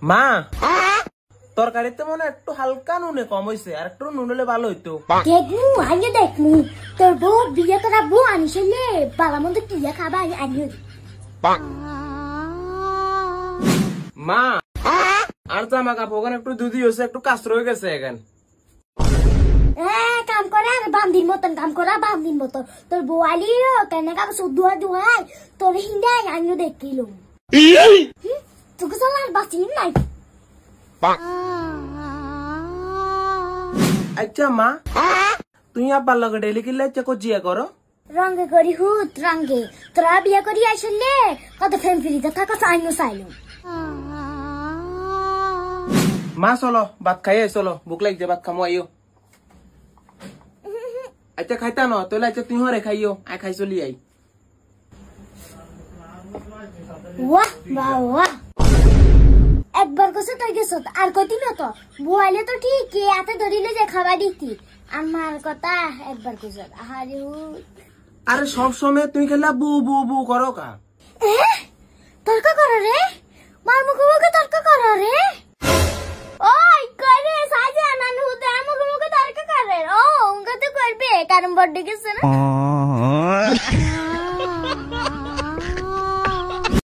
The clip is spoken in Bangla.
মা তরকারিতে মনে একটু হালকা নুনে কম হয়েছে, আর একটু নুন হলে ভালো হইতো। দেখমু আগে দেখমু তোর বউ বিয়ে তোরা বউ আনিসলে বালা মন্দ কিয়া খাবা আনি। মা আর জামা কাপড় একটু দুধি হয়েছে, একটু কাস্র হয়ে গেছে এখন। কাম করে আর বান্দির মতন কাম করা বান্দির মতন তোর বউ আলি কেন কাম সুদুয়া দুয়াই তোর হিন্দাই আনিও দেখিল তোকে সালার বাঁচি নাই। আচ্ছা মা তুই আব্বার লগে ডেলি কিনলে জিয়া করো রঙে করি হুত রঙে তোরা বিয়ে করি আসলে কত ফ্যামিলিতে থাকো আইনো চাইলো। মা চলো ভাত খাই চলো, ভুক লাগছে ভাত খামো আইও। আচ্ছা খাইতা ন তাহলে আচ্ছা তুই হরে খাইও, আই খাই চলি আই। ওয়াহ বাহ একবার কসে তুই গেছ আর কতি না তো বুয়ালে তো ঠিক হাতে ধরিলে যে খাবার দিতি আমার কথা একবার কইছ। আরে আরে সব সময় তুই খেলা বু বু বু করো কা তর্ক করো রে মার মুখে মুখে তর্ক করো রে। ওই করে সাজা নানু তো মুখে মুখে তর্ক করে ও উনকা তো করবে কারণ বড় গেছে না।